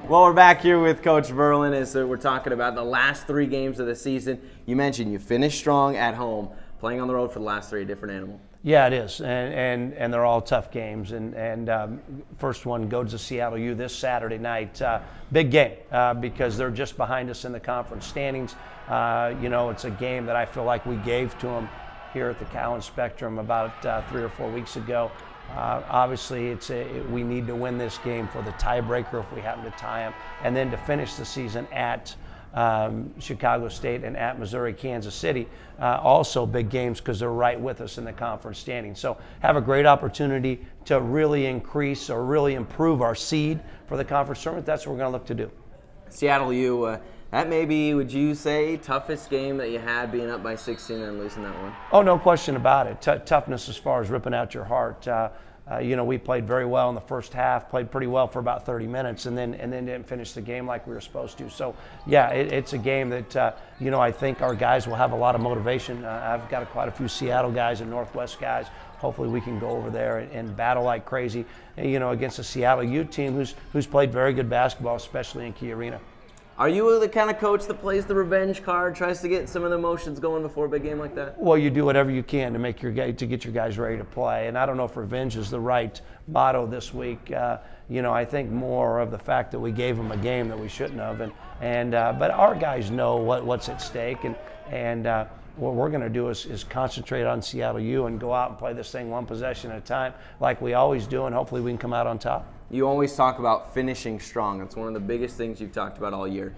Well, we're back here with Coach Verlin as we're talking about the last 3 games of the season. You mentioned you finished strong at home, playing on the road for the last 3, a different animal. Yeah, it is, and they're all tough games. And first one goes to Seattle U this Saturday night. Big game because they're just behind us in the conference standings. It's a game that I feel like we gave to them here at the Cowan Spectrum about 3 or 4 weeks ago. Obviously, we need to win this game for the tiebreaker if we happen to tie them, and then to finish the season at Chicago State and at Missouri, Kansas City. Also big games because they're right with us in the conference standing. So have a great opportunity to really increase or really improve our seed for the conference tournament. That's what we're going to look to do. Seattle U, that may be, would you say, toughest game that you had, being up by 16 and losing that one? Oh, no question about it. Toughness as far as ripping out your heart. We played very well in the first half, played pretty well for about 30 minutes, and then didn't finish the game like we were supposed to. So, yeah, it's a game that, I think our guys will have a lot of motivation. I've got quite a few Seattle guys and Northwest guys. Hopefully we can go over there and battle like crazy, against a Seattle U team who's played very good basketball, especially in Key Arena. Are you the kind of coach that plays the revenge card, tries to get some of the emotions going before a big game like that? Well, you do whatever you can to get your guys ready to play. And I don't know if revenge is the right motto this week. I think more of the fact that we gave them a game that we shouldn't have, but our guys know what's at stake, and what we're going to do is concentrate on Seattle U and go out and play this thing one possession at a time, like we always do, and hopefully we can come out on top. You always talk about finishing strong. It's one of the biggest things you've talked about all year.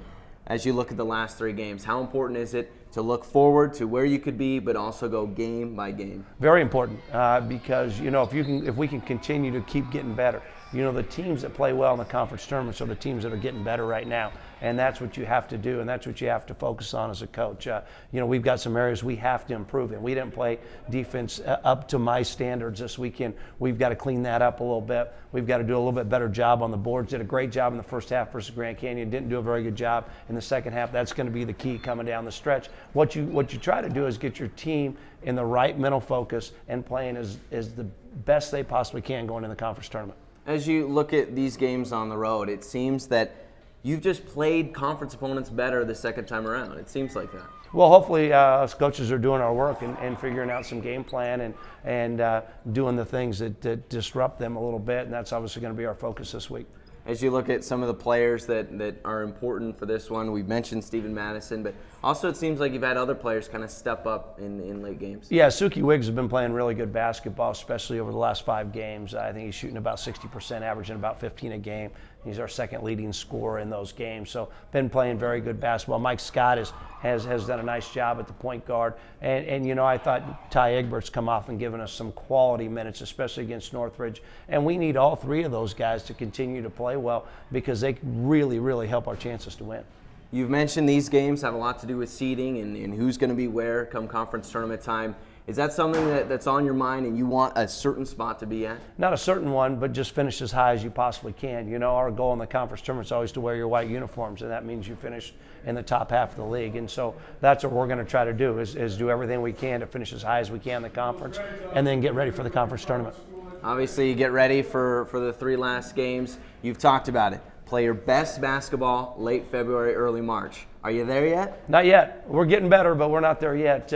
As you look at the last 3 games, how important is it to look forward to where you could be, but also go game by game? Very important because if we can continue to keep getting better. The teams that play well in the conference tournaments are the teams that are getting better right now, and that's what you have to do, and that's what you have to focus on as a coach. We've got some areas we have to improve in. We didn't play defense up to my standards this weekend. We've got to clean that up a little bit. We've got to do a little bit better job on the boards. Did a great job in the first half versus Grand Canyon. Didn't do a very good job in the second half. That's going to be the key coming down the stretch. What you try to do is get your team in the right mental focus and playing as the best they possibly can going in the conference tournament. As you look at these games on the road, it seems that you've just played conference opponents better the second time around. It seems like that. Well, hopefully us coaches are doing our work and figuring out some game plan and doing the things that disrupt them a little bit, and that's obviously going to be our focus this week. As you look at some of the players that are important for this one, we've mentioned Steven Madison, but also it seems like you've had other players kind of step up in late games. Yeah, Suki Wiggs has been playing really good basketball, especially over the last 5 games. I think he's shooting about 60%, averaging about 15 a game. He's our second leading scorer in those games. So been playing very good basketball. Mike Scott has done a nice job at the point guard. And I thought Ty Egbert's come off and given us some quality minutes, especially against Northridge. And we need all 3 of those guys to continue to play well because they really, really help our chances to win. You've mentioned these games have a lot to do with seeding and who's going to be where come conference tournament time. Is that something that's on your mind and you want a certain spot to be at? Not a certain one, but just finish as high as you possibly can. Our goal in the conference tournament is always to wear your white uniforms, and that means you finish in the top half of the league. And so that's what we're going to try to do is do everything we can to finish as high as we can in the conference and then get ready for the conference tournament. Obviously, you get ready for the 3 last games. You've talked about it. Play your best basketball late February, early March. Are you there yet? Not yet. We're getting better, but we're not there yet.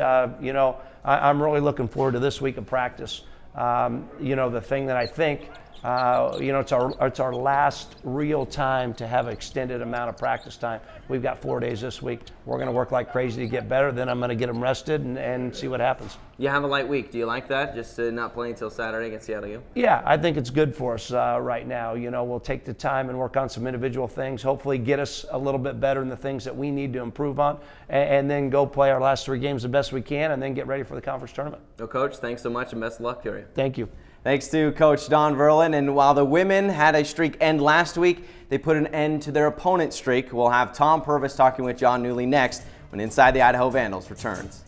I'm really looking forward to this week of practice. The thing that I think, it's our last real time to have an extended amount of practice time. We've got 4 days this week. We're going to work like crazy to get better. Then I'm going to get them rested and see what happens. You have a light week. Do you like that? Just not playing until Saturday against Seattle U? Yeah, I think it's good for us right now. We'll take the time and work on some individual things, hopefully get us a little bit better in the things that we need to improve on, and then go play our last 3 games the best we can and then get ready for the conference tournament. Well, Coach, thanks so much and best of luck to you. Thank you. Thanks to Coach Don Verlin. And while the women had a streak end last week, they put an end to their opponent's streak. We'll have Tom Purvis talking with John Newley next when Inside the Idaho Vandals returns.